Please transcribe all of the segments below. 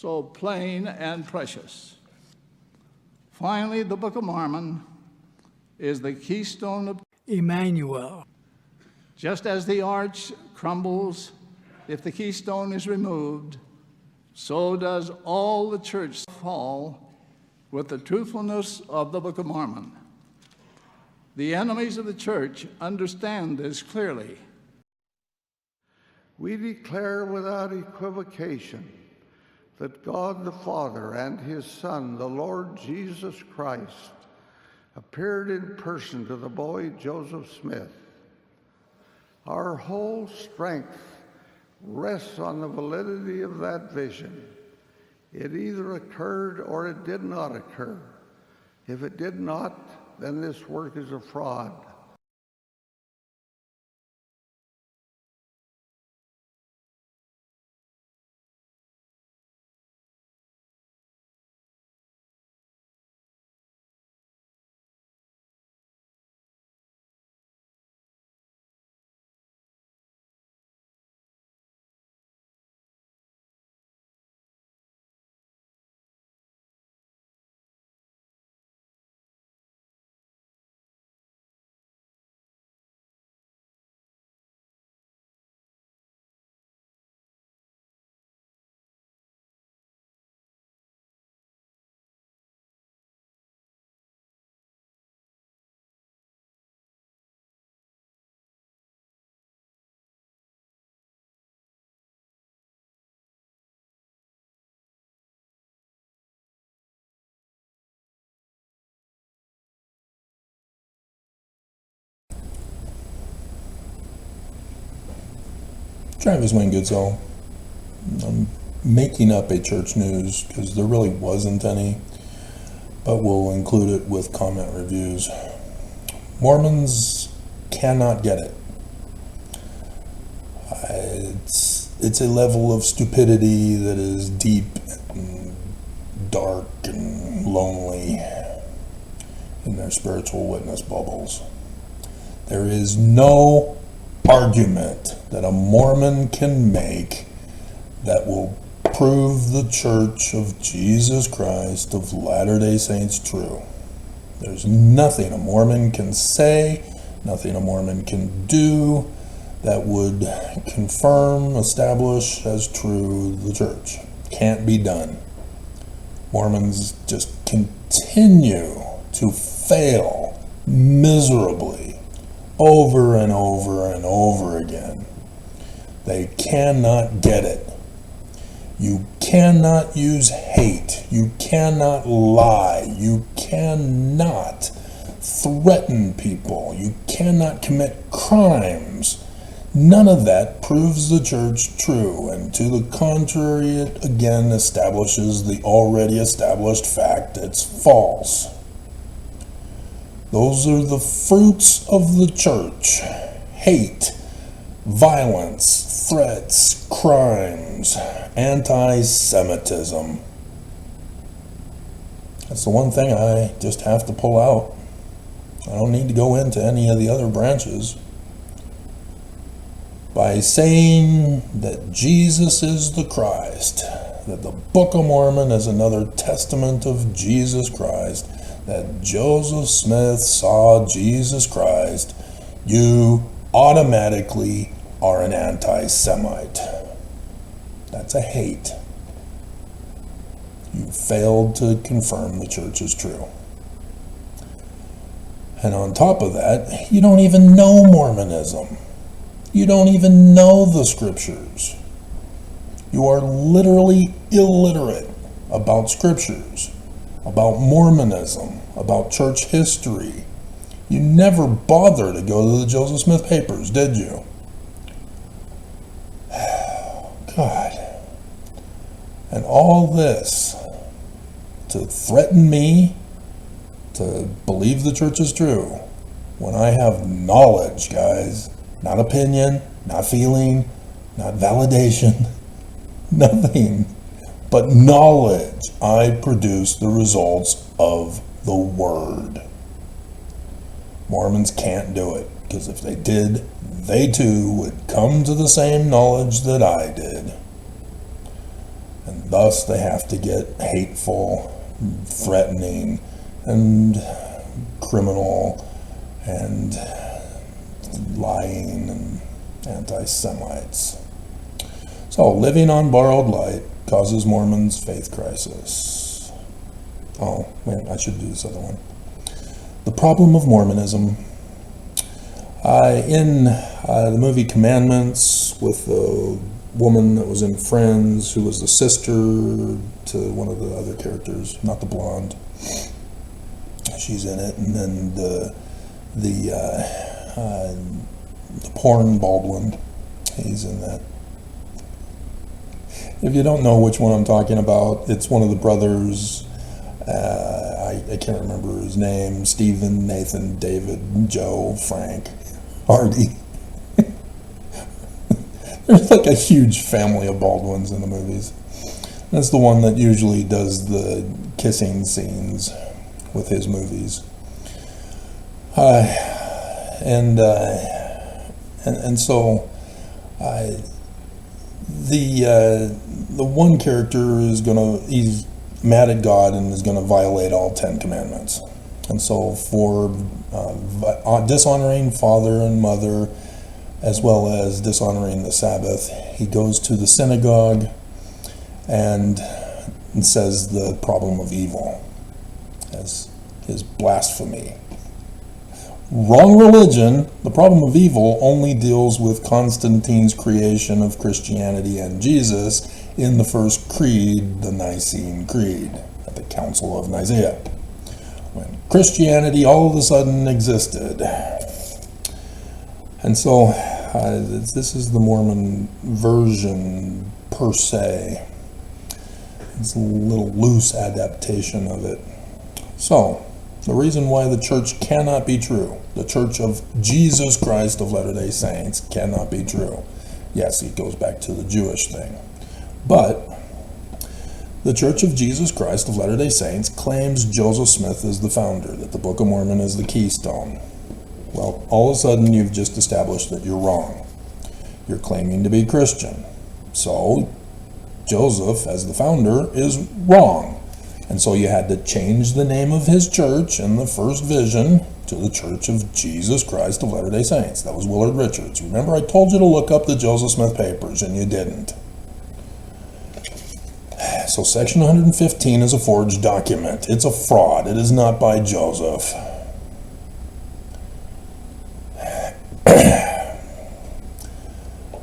so plain and precious. Finally, the Book of Mormon is the keystone of Emmanuel. Just as the arch crumbles if the keystone is removed, so does all the church fall with the truthfulness of the Book of Mormon. The enemies of the church understand this clearly. We declare without equivocation that God the Father and his Son, the Lord Jesus Christ, appeared in person to the boy Joseph Smith. Our whole strength rests on the validity of that vision. It either occurred or it did not occur. If it did not, then this work is a fraud. Travis Wingoodsall. I'm making up a church news because there really wasn't any, but we'll include it with comment reviews. Mormons cannot get it. It's a level of stupidity that is deep and dark and lonely in their spiritual witness bubbles. There is no argument that a Mormon can make that will prove the Church of Jesus Christ of Latter-day Saints true. There's nothing a Mormon can say, nothing a Mormon can do that would confirm, establish as true the Church. Can't be done. Mormons just continue to fail miserably over and over and over again. They cannot get it. You cannot use hate. You cannot lie. You cannot threaten people. You cannot commit crimes. None of that proves the church true, and to the contrary, it again establishes the already established fact it's false. Those are the fruits of the church: hate, violence, threats, crimes, anti-Semitism. That's the one thing I just have to pull out. I don't need to go into any of the other branches. By saying that Jesus is the Christ, that the Book of Mormon is another testament of Jesus Christ, that Joseph Smith saw Jesus Christ, you automatically are an anti-Semite. That's a hate. You failed to confirm the church is true. And on top of that, you don't even know Mormonism. You don't even know the scriptures. You are literally illiterate about scriptures, about Mormonism, about church history. You never bother to go to the Joseph Smith papers, did you? God. And all this to threaten me to believe the church is true when I have knowledge, guys. Not opinion, not feeling, not validation, nothing but knowledge. I produce the results of the Word. Mormons can't do it, because if they did, they too would come to the same knowledge that I did. And thus they have to get hateful, threatening, and criminal, and lying, and anti-Semites. So, living on borrowed light causes Mormons' faith crisis. Oh, wait, I should do this other one. The problem of Mormonism. In the movie Commandments, with the woman that was in Friends, who was the sister to one of the other characters, not the blonde. She's in it, and then the porn Baldwin, he's in that. If you don't know which one I'm talking about, it's one of the brothers. I can't remember his name. Stephen, Nathan, David, Joe, Frank, Hardy. There's like a huge family of Baldwins in the movies. That's the one that usually does the kissing scenes with his movies. And so the one character he's mad at God and is gonna violate all 10 commandments. And so for dishonoring father and mother, as well as dishonoring the Sabbath, he goes to the synagogue and says the problem of evil as his blasphemy. Wrong religion. The problem of evil only deals with Constantine's creation of Christianity and Jesus in the first creed, the Nicene Creed, at the Council of Nicaea, when Christianity all of a sudden existed. And so this is the Mormon version per se. It's a little loose adaptation of it. So, the reason why the church cannot be true, the Church of Jesus Christ of Latter-day Saints cannot be true. Yes, it goes back to the Jewish thing. But the Church of Jesus Christ of Latter-day Saints claims Joseph Smith is the founder, that the Book of Mormon is the keystone. Well, all of a sudden you've just established that you're wrong. You're claiming to be Christian. So, Joseph, as the founder, is wrong. And so you had to change the name of his church in the first vision to the Church of Jesus Christ of Latter-day Saints. That was Willard Richards. Remember, I told you to look up the Joseph Smith papers, and you didn't. So section 115 is a forged document. It's a fraud. It is not by Joseph.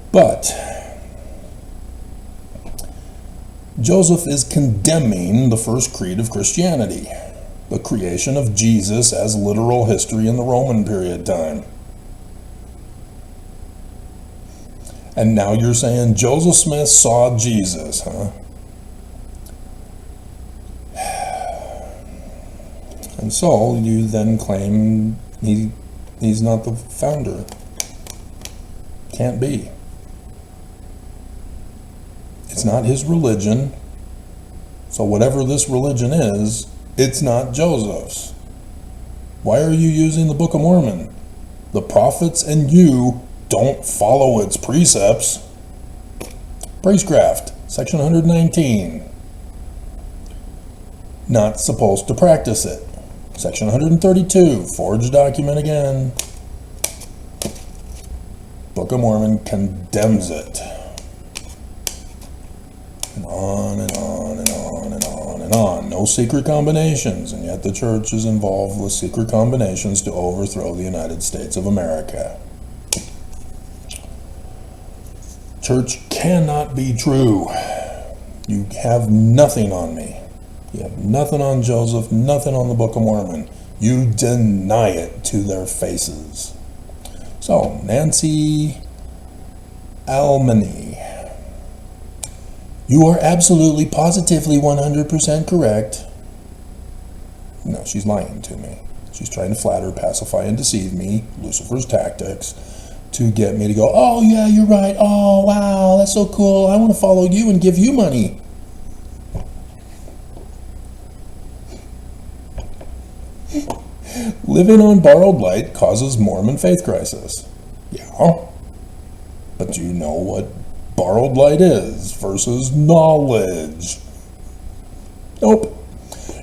But Joseph is condemning the first creed of Christianity, the creation of Jesus as literal history in the Roman period time. And now you're saying Joseph Smith saw Jesus, huh? And so you then claim he's not the founder. Can't be. It's not his religion. So whatever this religion is, it's not Joseph's. Why are you using the Book of Mormon? The prophets and you don't follow its precepts. Priestcraft, section 119. Not supposed to practice it. Section 132, forged document again. Book of Mormon condemns it. And on and on and on and on and on. No secret combinations, and yet the church is involved with secret combinations to overthrow the United States of America. Church cannot be true. You have nothing on me. You have nothing on Joseph, nothing on the Book of Mormon. You deny it to their faces. So, Nancy Almany. You are absolutely, positively, 100% correct. No, she's lying to me. She's trying to flatter, pacify, and deceive me, Lucifer's tactics, to get me to go, oh yeah, you're right, oh wow, that's so cool, I want to follow you and give you money. Living on borrowed light causes Mormon faith crisis. Yeah, but do you know what borrowed light is versus knowledge. Nope.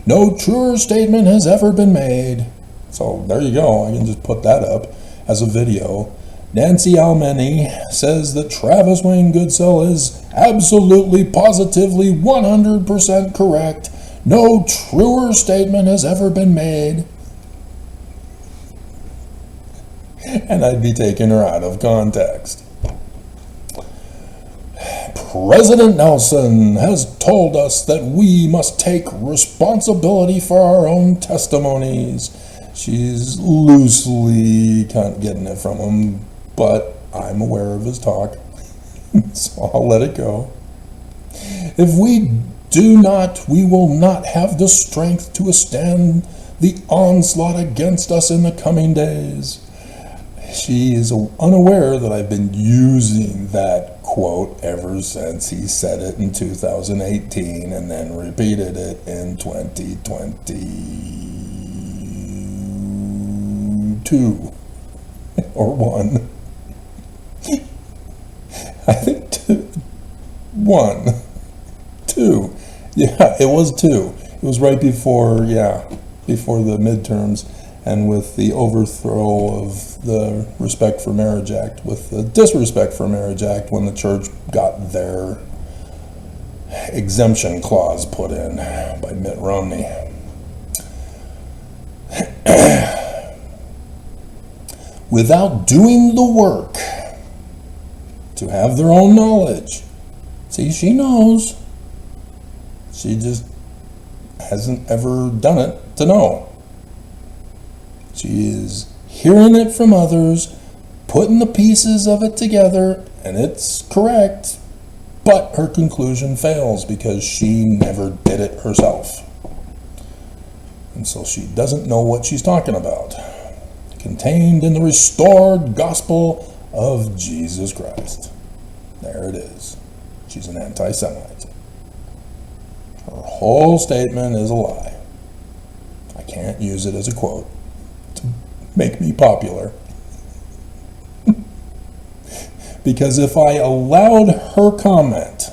No truer statement has ever been made. So there you go. I can just put that up as a video. Nancy Almany says that Travis Wayne Goodsell is absolutely, positively, 100% correct. No truer statement has ever been made. And I'd be taking her out of context. President Nelson has told us that we must take responsibility for our own testimonies. She's loosely kind of getting it from him, but I'm aware of his talk, so I'll let it go. If we do not, we will not have the strength to withstand the onslaught against us in the coming days. She is unaware that I've been using that quote ever since he said it in 2018 and then repeated it in 2022 or 1. I think 2. 1. 2. Yeah, it was 2. It was right before, before the midterms, and with the overthrow of the Respect for Marriage Act, with the Disrespect for Marriage Act, when the church got their exemption clause put in by Mitt Romney. Without doing the work to have their own knowledge. See, she knows. She just hasn't ever done it to know. She is hearing it from others, putting the pieces of it together, and it's correct, but her conclusion fails because she never did it herself. And so she doesn't know what she's talking about. Contained in the restored gospel of Jesus Christ. There it is. She's an anti-Semite. Her whole statement is a lie. I can't use it as a quote to make me popular. Because if I allowed her comment,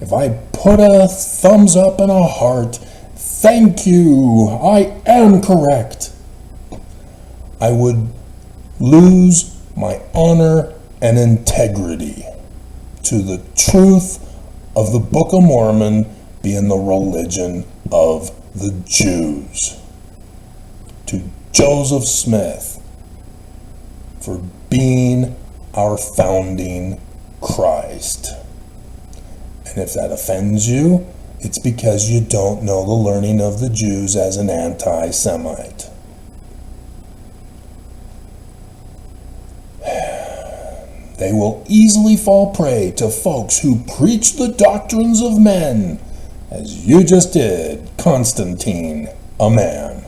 if I put a thumbs up and a heart, thank you, I am correct, I would lose my honor and integrity to the truth of the Book of Mormon being the religion of the Jews. To Joseph Smith for being our founding Christ. And if that offends you, it's because you don't know the learning of the Jews as an anti-Semite. They will easily fall prey to folks who preach the doctrines of men, as you just did, Constantine, a man.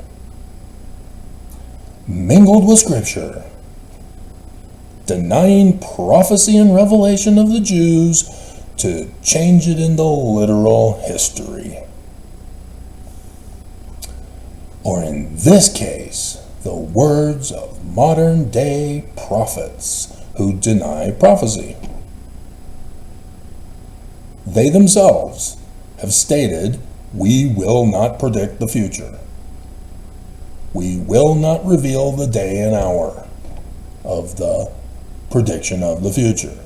Mingled with Scripture, denying prophecy and revelation of the Jews to change it into literal history. Or in this case, the words of modern day prophets who deny prophecy. They themselves have stated, we will not predict the future. We will not reveal the day and hour of the prediction of the future.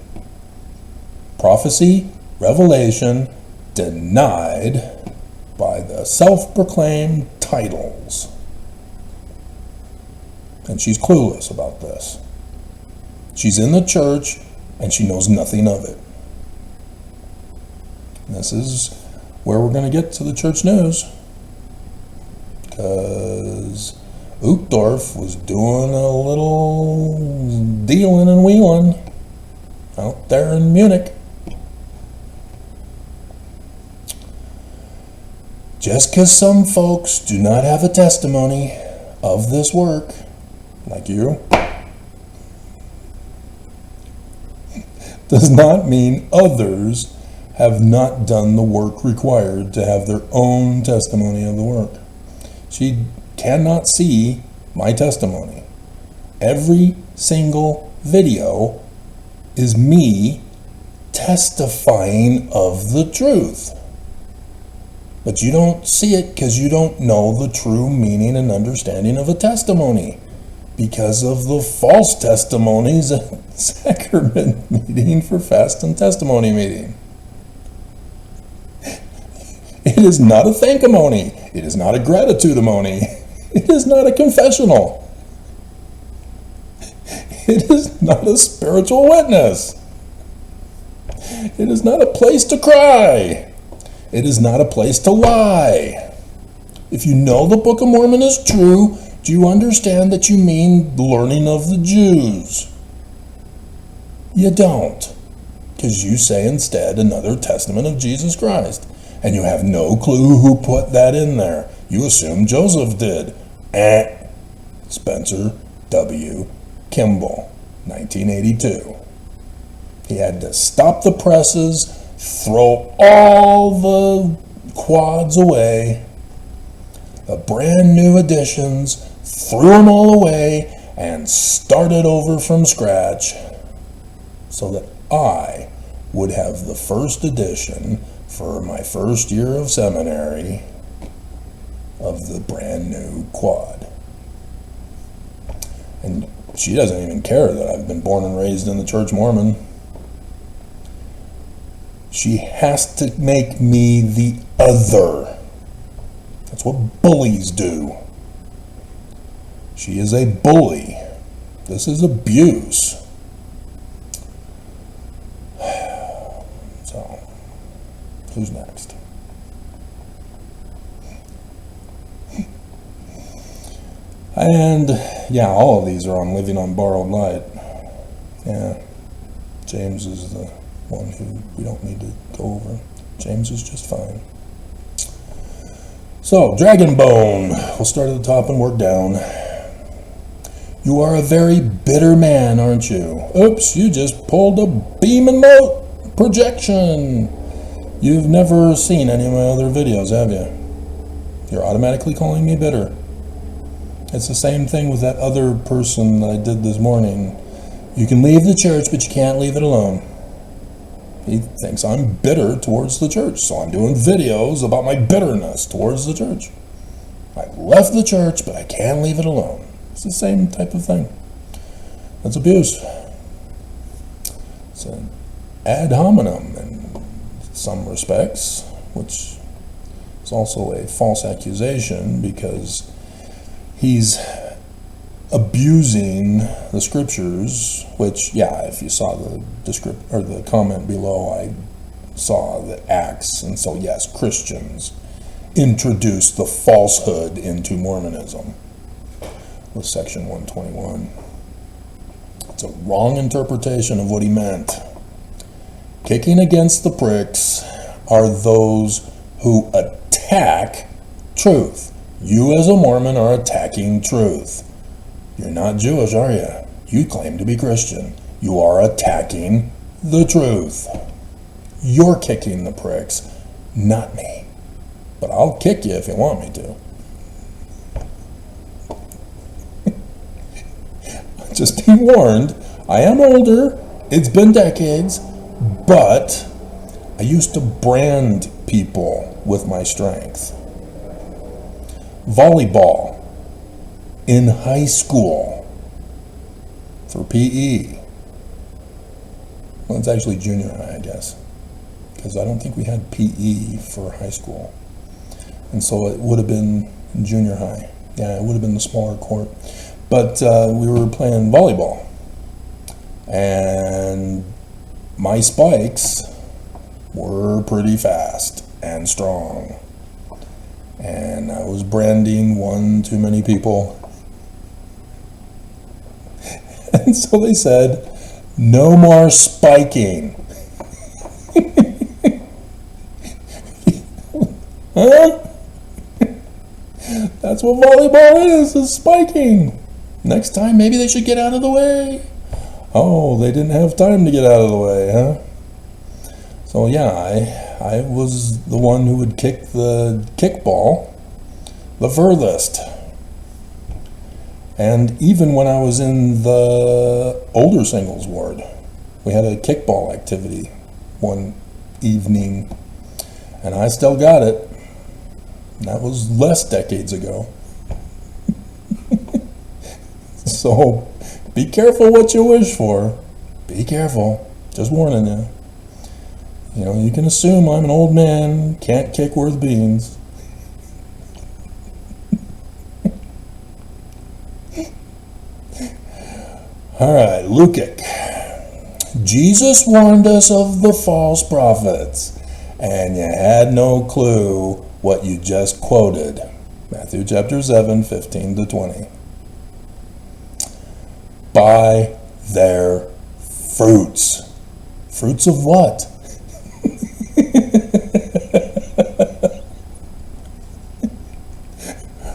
Prophecy, revelation, denied by the self-proclaimed titles. And she's clueless about this. She's in the church, and she knows nothing of it. This is where we're going to get to the church news. Because Uchtdorf was doing a little dealing and wheeling out there in Munich. Just because some folks do not have a testimony of this work, like you, does not mean others have not done the work required to have their own testimony of the work. She cannot see my testimony. Every single video is me testifying of the truth. But you don't see it because you don't know the true meaning and understanding of a testimony, because of the false testimonies at sacrament meeting for fast and testimony meeting. It is not a thankamony. It is not a gratitudemony. It is not a confessional. It is not a spiritual witness. It is not a place to cry. It is not a place to lie. If you know the Book of Mormon is true, do you understand that you mean learning of the Jews? You don't, because you say instead another testament of Jesus Christ, and you have no clue who put that in there. You assume Joseph did. Spencer W. Kimball, 1982. He had to stop the presses, throw all the quads away, the brand new editions, threw them all away, and started over from scratch so that I would have the first edition for my first year of seminary of the brand new quad. And she doesn't even care that I've been born and raised in the Church Mormon. She has to make me the other. That's what bullies do. She is a bully. This is abuse. So, who's next? And yeah, all of these are on Living on Borrowed Light. Yeah, James is the one who we don't need to go over. James is just fine. So, Dragonbone. We'll start at the top and work down. You are a very bitter man, aren't you? Oops, you just pulled a beam and mote projection. You've never seen any of my other videos, have you? You're automatically calling me bitter. It's the same thing with that other person that I did this morning. You can leave the church, but you can't leave it alone. He thinks I'm bitter towards the church, so I'm doing videos about my bitterness towards the church. I left the church, but I can't leave it alone. It's the same type of thing. That's abuse. It's an ad hominem in some respects, which is also a false accusation because he's abusing the scriptures, which, yeah, if you saw the the comment below, I saw the Acts, and so yes, Christians introduced the falsehood into Mormonism with section 121. It's a wrong interpretation of what he meant. Kicking against the pricks are those who attack truth. You as a Mormon are attacking truth. You're not Jewish, are you? You claim to be Christian. You are attacking the truth. You're kicking the pricks, not me. But I'll kick you if you want me to. Just be warned, I am older, it's been decades, but I used to brand people with my strength. Volleyball in high school for PE. Well, it's actually junior high, I guess, because I don't think we had PE for high school. And so it would have been junior high. Yeah, it would have been the smaller court. But we were playing volleyball, and my spikes were pretty fast and strong, and I was branding one too many people. And so they said, no more spiking. Huh? That's what volleyball is spiking. Next time, maybe they should get out of the way. Oh, they didn't have time to get out of the way, huh? So yeah, I was the one who would kick the kickball the furthest. And even when I was in the older singles ward, we had a kickball activity one evening, and I still got it. That was less decades ago. So be careful what you wish for. Be careful. Just warning you. You know, you can assume I'm an old man, can't kick worth beans. All right, Lukic. Jesus warned us of the false prophets, and you had no clue what you just quoted. Matthew chapter 7, 15 to 20. By their fruits. Fruits of what?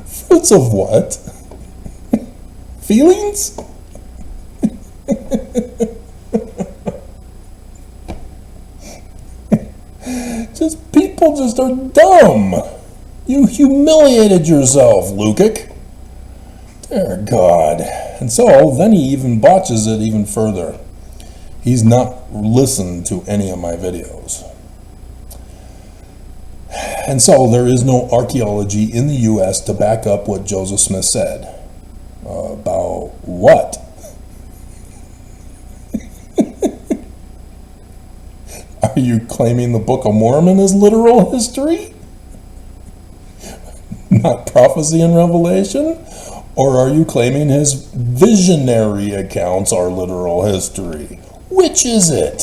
Fruits of what? Feelings? People just are dumb. You humiliated yourself, Lukic. Dear God. And so then he even botches it even further. He's not listened to any of my videos. And so there is no archaeology in the U.S. to back up what Joseph Smith said. About what? Are you claiming the Book of Mormon is literal history? Not prophecy and revelation? Or are you claiming his visionary accounts are literal history? Which is it?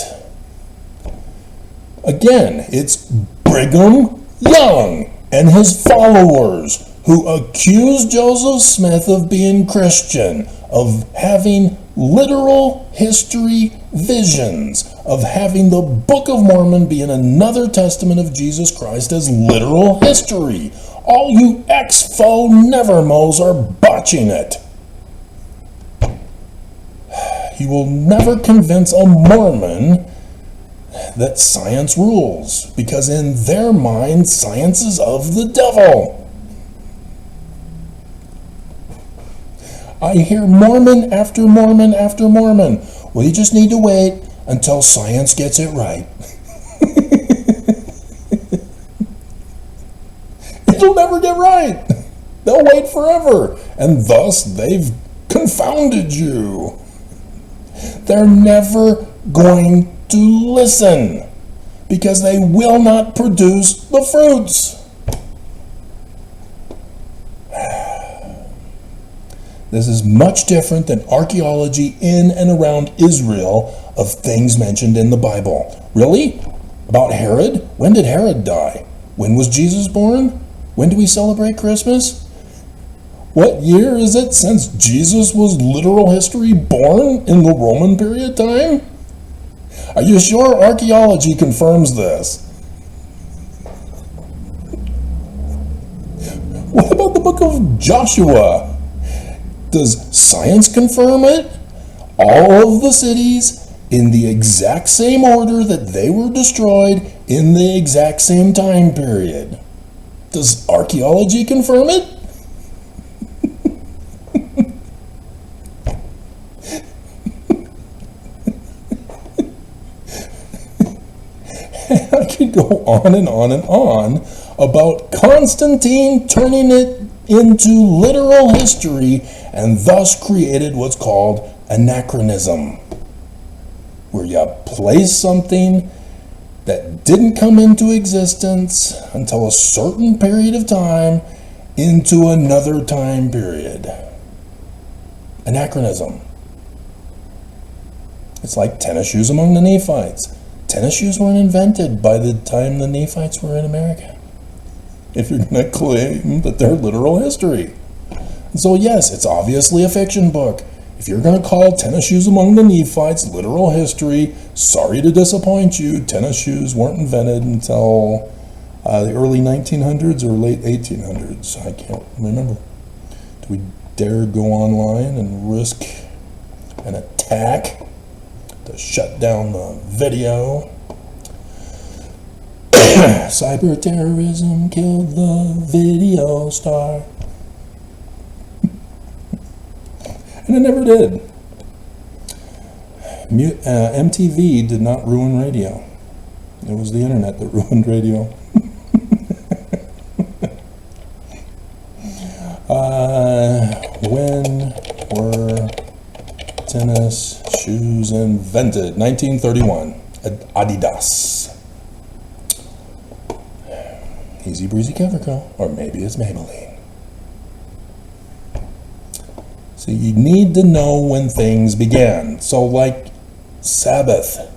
Again, it's Brigham Young and his followers who accused Joseph Smith of being Christian, of having literal history visions, of having the Book of Mormon being another testament of Jesus Christ as literal history. All you ex-faux nevermos are botching it. You will never convince a Mormon that science rules, because in their mind, science is of the devil. I hear Mormon after Mormon after Mormon. Well, you just need to wait until science gets it right. It'll never get right. They'll wait forever, and thus they've confounded you. They're never going to listen because they will not produce the fruits. This is much different than archaeology in and around Israel of things mentioned in the Bible. Really? About Herod? When did Herod die? When was Jesus born? When do we celebrate Christmas? What year is it since Jesus was literal history born in the Roman period time? Are you sure archaeology confirms this? What about the book of Joshua? Does science confirm it? All of the cities in the exact same order that they were destroyed in the exact same time period. Does archaeology confirm it? I could go on and on and on about Constantine turning it into literal history and thus created what's called anachronism, where you place something that didn't come into existence until a certain period of time into another time period. Anachronism. It's like tennis shoes among the Nephites. Tennis shoes weren't invented by the time the Nephites were in America, if you're going to claim that they're literal history. And so yes, it's obviously a fiction book. If you're going to call tennis shoes among the Nephites literal history, sorry to disappoint you, tennis shoes weren't invented until the early 1900s or late 1800s. I can't remember. Do we dare go online and risk an attack to shut down the video? Cyber terrorism killed the video star. And it never did. MTV did not ruin radio. It was the internet that ruined radio. When were tennis shoes invented? 1931. Adidas. Easy breezy cover girl. Or maybe it's Maybelline. So you need to know when things began. So like Sabbath.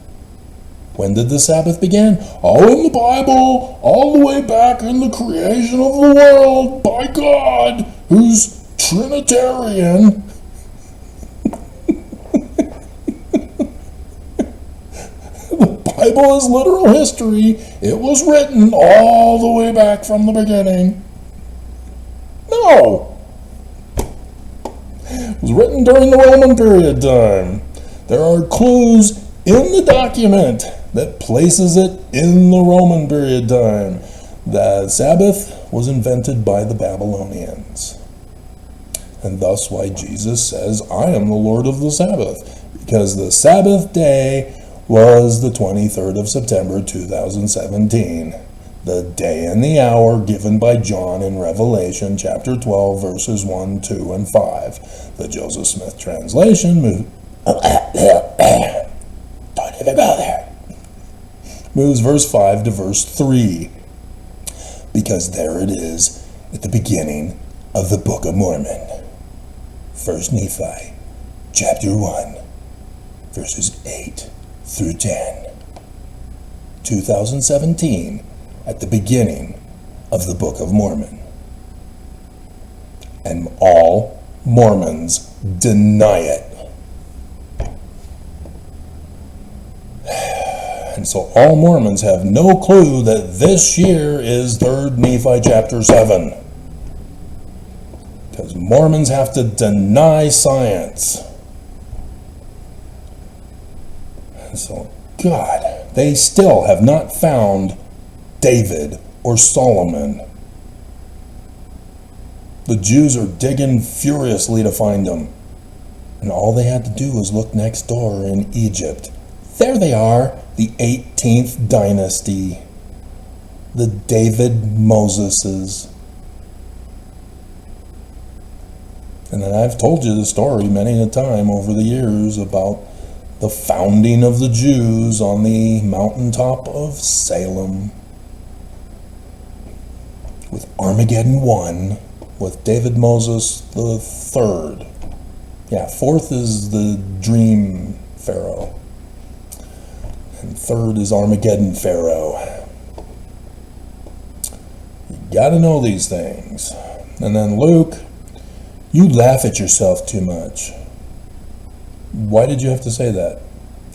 When did the Sabbath begin? All in the Bible, all the way back in the creation of the world by God, who's Trinitarian. The Bible is literal history. It was written all the way back from the beginning. No. It was written during the Roman period time. There are clues in the document that places it in the Roman period time. The Sabbath was invented by the Babylonians. And thus why Jesus says, I am the Lord of the Sabbath. Because the Sabbath day was the 23rd of September 2017. The day and the hour given by John in Revelation chapter 12 verses 1, 2, and 5. The Joseph Smith translation don't even go there. Moves verse 5 to verse 3. Because there it is at the beginning of the Book of Mormon. 1 Nephi, chapter 1, verses 8 through 10. 2017, at the beginning of the Book of Mormon. And all Mormons deny it. And so all Mormons have no clue that this year is 3 Nephi chapter 7. Because Mormons have to deny science. And so, God, they still have not found David or Solomon. The Jews are digging furiously to find them. And all they had to do was look next door in Egypt. There they are, the 18th dynasty, the David Moseses. And then I've told you the story many a time over the years about the founding of the Jews on the mountaintop of Salem, with Armageddon 1, with David Moses the third. Yeah, fourth is the dream pharaoh. And third is Armageddon Pharaoh. You gotta know these things. And then Luke, you laugh at yourself too much. Why did you have to say that?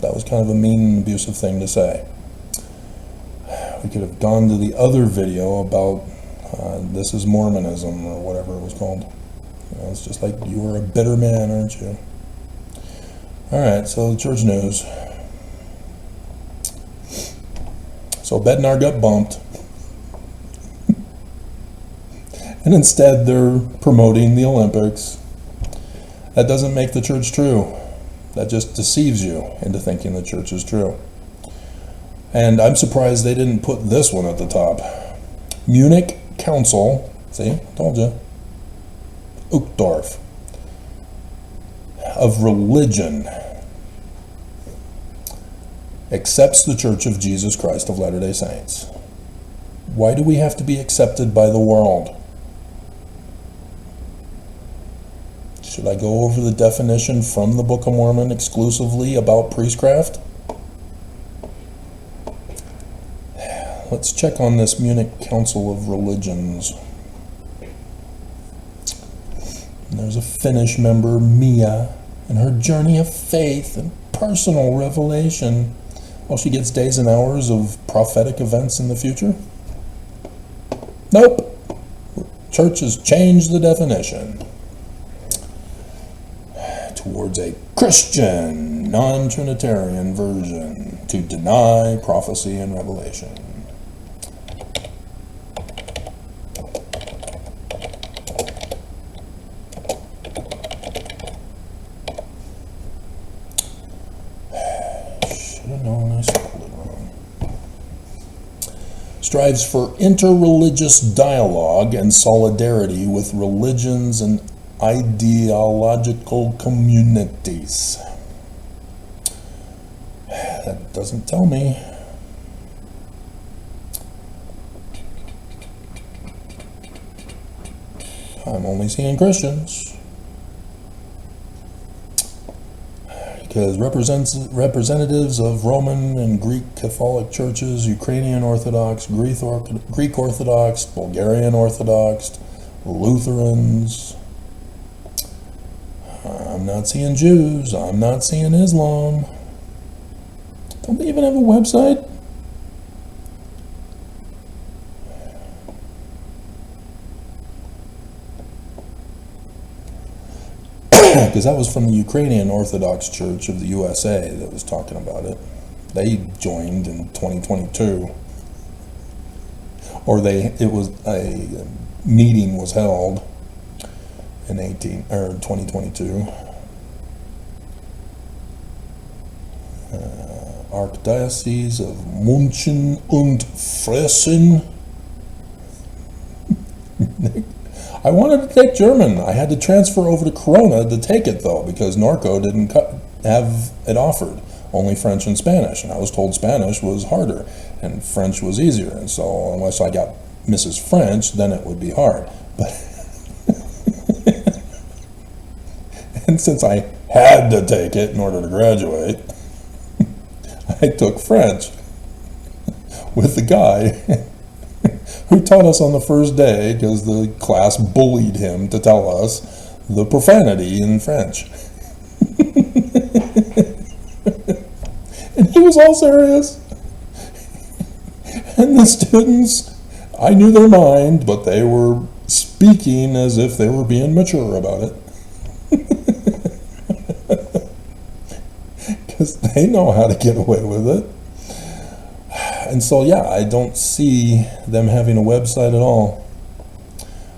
That was kind of a mean and abusive thing to say. We could have gone to the other video about This is Mormonism, or whatever it was called. You know, it's just like, you are a bitter man, aren't you? Alright, so the church news. So Bednar got bumped. And instead they're promoting the Olympics. That doesn't make the church true. That just deceives you into thinking the church is true. And I'm surprised they didn't put this one at the top. Munich Council, see, told you, Uchtdorf, of religion, accepts the Church of Jesus Christ of Latter-day Saints. Why do we have to be accepted by the world? Should I go over the definition from the Book of Mormon exclusively about priestcraft? Let's check on this Munich Council of Religions. And there's a Finnish member, Mia, and her journey of faith and personal revelation. Well, she gets days and hours of prophetic events in the future? Nope. Church has changed the definition towards a Christian, non-Trinitarian version to deny prophecy and revelation. Should have known I spelled it wrong. strives for interreligious dialogue and solidarity with religions and ideological communities. That doesn't tell me. I'm only seeing Christians. Because representatives of Roman and Greek Catholic churches, Ukrainian Orthodox, Greek Orthodox, Bulgarian Orthodox, Lutherans. I'm not seeing Jews. I'm not seeing Islam. Don't they even have a website? Because that was from the Ukrainian Orthodox Church of the USA that was talking about it. They joined in 2022, or it was a meeting was held in 2022. Archdiocese of München und Frechen. I wanted to take German. I had to transfer over to Corona to take it, though, because Norco didn't have it offered. Only French and Spanish. And I was told Spanish was harder and French was easier. And so unless I got Mrs. French, then it would be hard. But and since I had to take it in order to graduate, I took French with the guy who taught us on the first day, because the class bullied him to tell us the profanity in French. And he was all serious. And the students, I knew their mind, but they were speaking as if they were being mature about it. Because they know how to get away with it. And so, yeah, I don't see them having a website at all.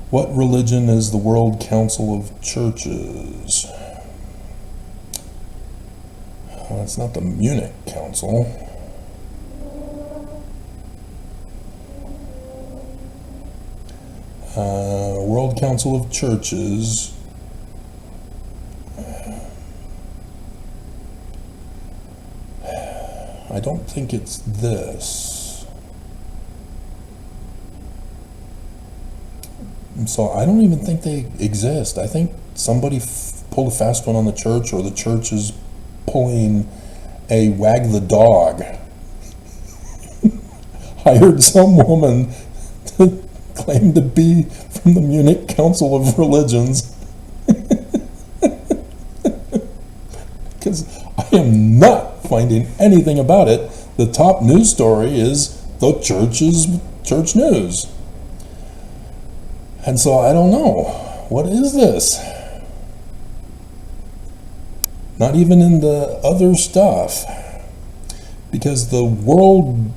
What religion is the World Council of Churches? Well, it's not the Munich Council. World Council of Churches. I don't think it's this. So I don't even think they exist. I think somebody pulled a fast one on the church, or the church is pulling a wag the dog. Hired some woman to claim to be from the Munich Council of Religions. Because I am not finding anything about it. The top news story is the church news. And so I don't know. What is this? Not even in the other stuff. Because the World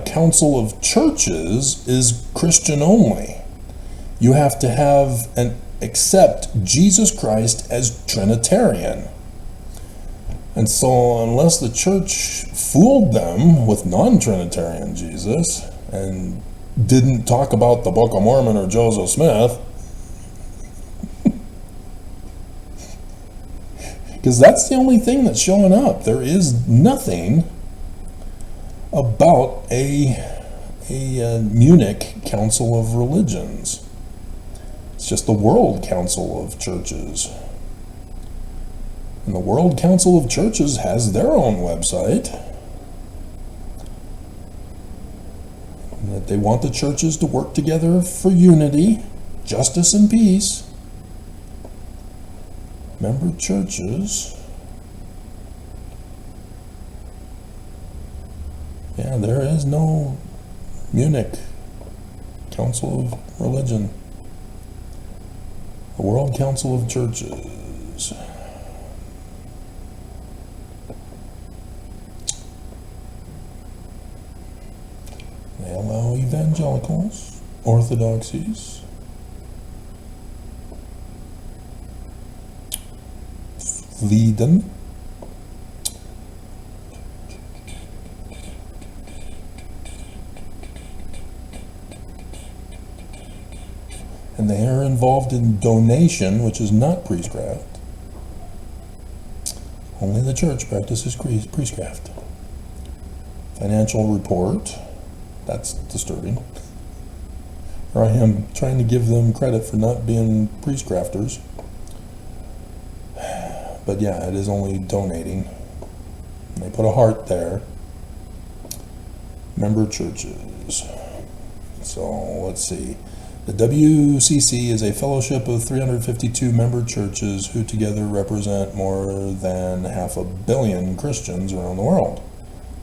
Council of Churches is Christian only. You have to have and accept Jesus Christ as Trinitarian. And so unless the church fooled them with non-Trinitarian Jesus and didn't talk about the Book of Mormon or Joseph Smith, because that's the only thing that's showing up. There is nothing about a Munich Council of Religions. It's just the World Council of Churches. And the World Council of Churches has their own website. That they want the churches to work together for unity, justice, and peace. Member churches. Yeah, there is no Munich Council of Religion. The World Council of Churches. They allow evangelicals, orthodoxies, Frieden, and they are involved in donation, which is not priestcraft. Only the church practices priestcraft. Financial report, that's disturbing. Here I am trying to give them credit for not being priestcrafters. But yeah, it is only donating. And they put a heart there. Member churches. So let's see. The WCC is a fellowship of 352 member churches who together represent more than 500 million Christians around the world.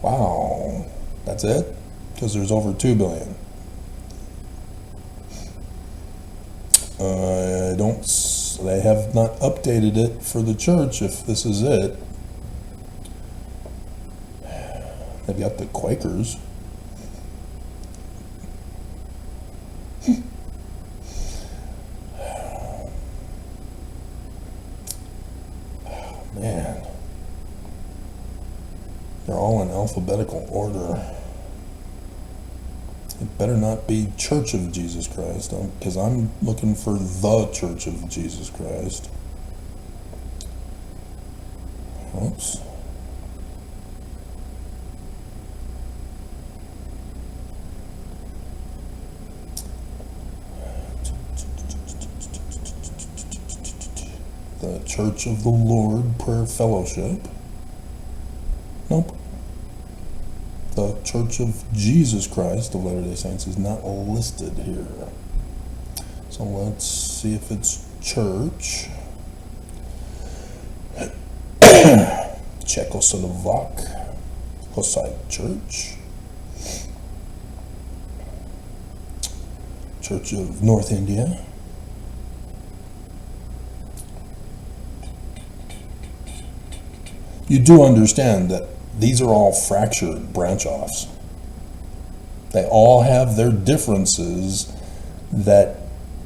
Wow, that's it? Because there's over 2 billion. They have not updated it for the church if this is it. They've got the Quakers. Man, they're all in alphabetical order. It better not be Church of Jesus Christ, because I'm looking for the Church of Jesus Christ. Oops. The Church of the Lord Prayer Fellowship. Nope. The Church of Jesus Christ of Latter-day Saints is not listed here. So let's see if it's church. Czechoslovak Hussite Church. Church of North India. You do understand that these are all fractured branch-offs. They all have their differences that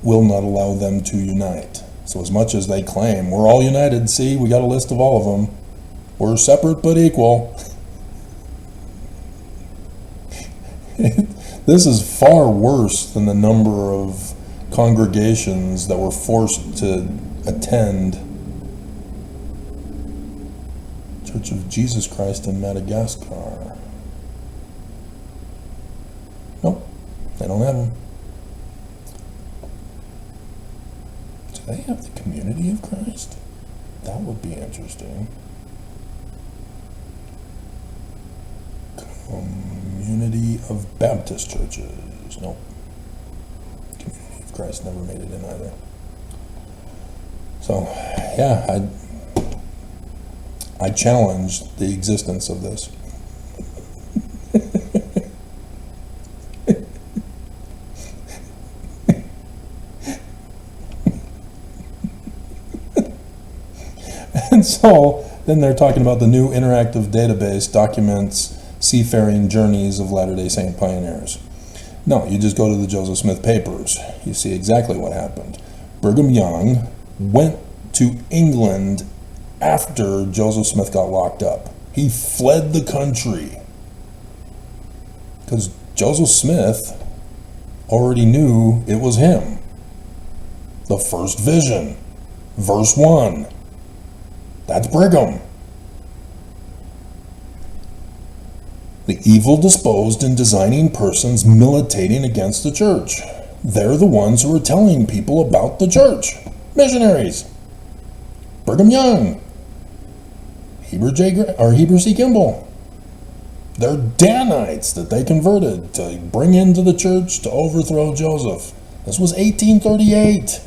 will not allow them to unite. So as much as they claim, we're all united, see, we got a list of all of them. We're separate but equal. This is far worse than the number of congregations that were forced to attend Church of Jesus Christ in Madagascar. Nope, they don't have them. Do they have the Community of Christ? That would be interesting. Community of Baptist Churches. Nope. Community of Christ never made it in either. So, yeah, I challenge the existence of this. And so then they're talking about the new interactive database documents seafaring journeys of Latter-day Saint pioneers. No, you just go to the Joseph Smith papers. You see exactly what happened. Brigham Young went to England after Joseph Smith got locked up. He fled the country because Joseph Smith already knew it was him. The first vision, verse 1. That's Brigham. The evil disposed and designing persons militating against the church. They're the ones who are telling people about the church. Missionaries. Brigham Young. Heber C. Kimball. They're Danites that they converted to bring into the church to overthrow Joseph. This was 1838.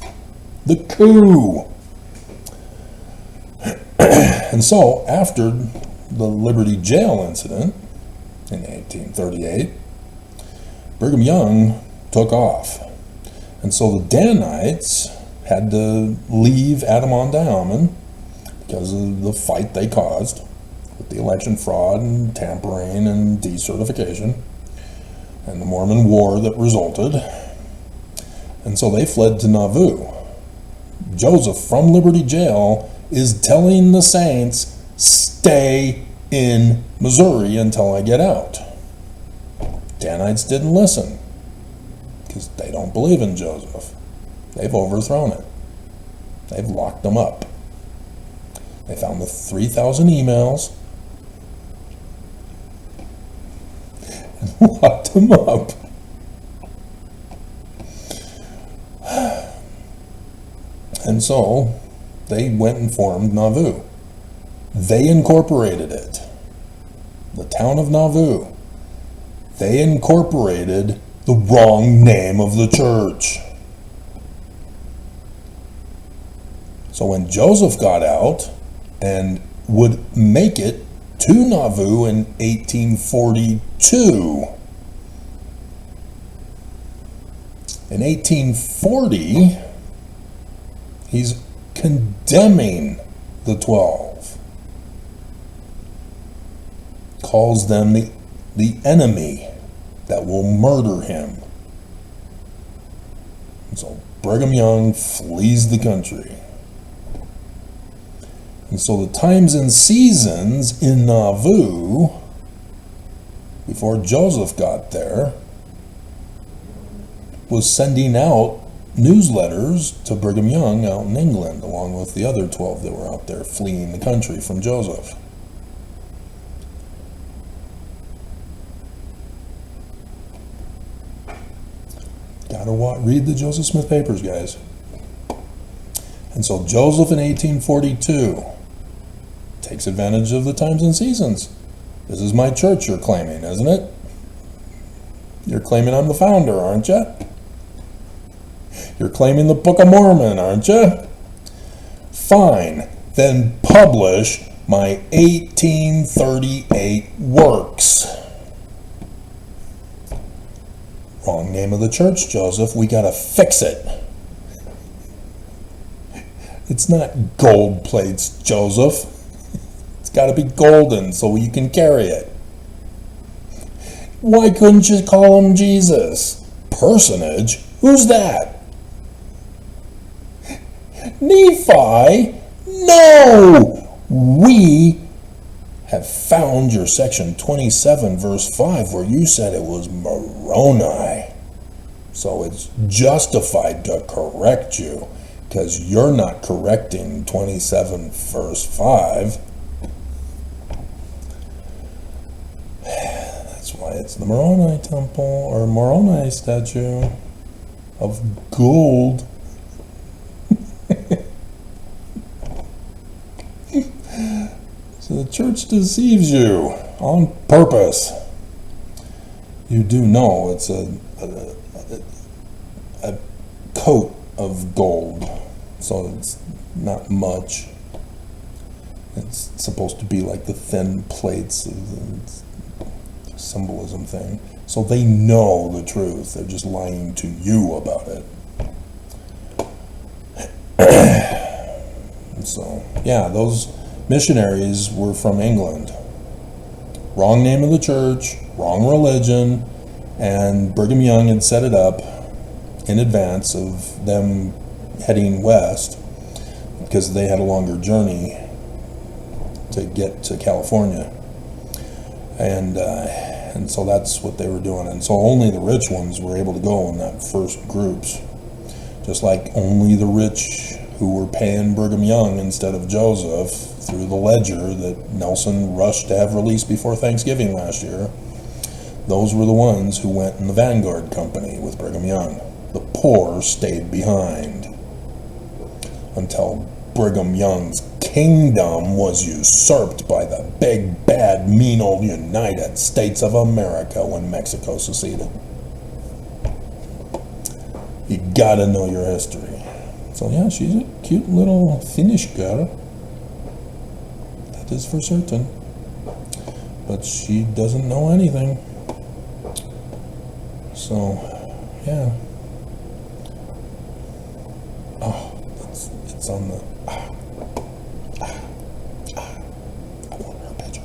The coup. And so, after the Liberty Jail incident in 1838, Brigham Young took off. And so the Danites had to leave Adam-on-Diamond because of the fight they caused with the election fraud and tampering and decertification and the Mormon war that resulted. And so they fled to Nauvoo. Joseph from Liberty Jail is telling the saints, stay in Missouri until I get out. Danites didn't listen because they don't believe in Joseph. They've overthrown it. They've locked them up. They found the 3,000 emails and locked them up. And so they went and formed Nauvoo. They incorporated it. The town of Nauvoo. They incorporated the wrong name of the church. So when Joseph got out and would make it to Nauvoo in 1842, in 1840, he's condemning the 12, calls them the enemy that will murder him. And so Brigham Young flees the country. And so the times and seasons in Nauvoo, before Joseph got there, was sending out newsletters to Brigham Young out in England, along with the other 12 that were out there fleeing the country from Joseph. Gotta read the Joseph Smith papers, guys. And so Joseph in 1842 takes advantage of the times and seasons. This is my church you're claiming, isn't it? You're claiming I'm the founder, aren't you? You're claiming the Book of Mormon, aren't you? Fine, then publish my 1838 works. Wrong name of the church, Joseph. We gotta fix it. It's not gold plates, Joseph. It's gotta be golden so you can carry it. Why couldn't you call him Jesus? Personage? Who's that? Nephi? No! We have found your section 27 verse 5 where you said it was Moroni. So it's justified to correct you because you're not correcting 27 verse 5. That's why it's the Moroni temple or Moroni statue of gold. So the church deceives you on purpose. You do know it's a coat of gold, so it's not much. It's supposed to be like the thin plates of the symbolism thing. So they know the truth. They're just lying to you about it. So, yeah, those missionaries were from England. Wrong name of the church, wrong religion, and Brigham Young had set it up in advance of them heading west because they had a longer journey to get to California. And so that's what they were doing. And so only the rich ones were able to go in that first groups. Just like only the rich who were paying Brigham Young instead of Joseph through the ledger that Nelson rushed to have released before Thanksgiving last year, those were the ones who went in the Vanguard Company with Brigham Young. The poor stayed behind until Brigham Young's kingdom was usurped by the big, bad, mean old United States of America when Mexico seceded. You gotta know your history. So yeah, she's a cute little Finnish girl. That is for certain. But she doesn't know anything. So, yeah. Oh, it's on the... I want her picture.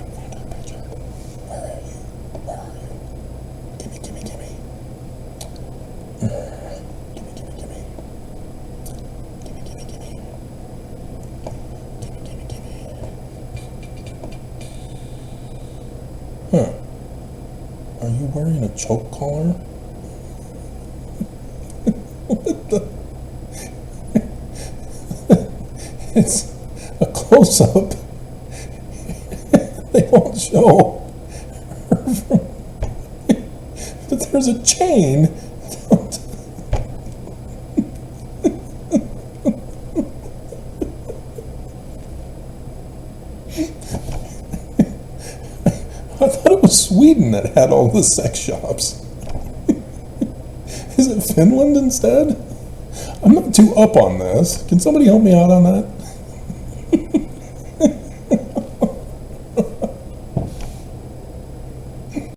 I want her picture. Where are you? Where are you? Gimme. Gimme. Gimme. Huh. Are wearing a choke collar? What the? It's a close-up. They won't show her from, but there's a chain. I thought it was Sweden that had all the sex shops. Is it Finland instead? I'm not too up on this. Can somebody help me out on that?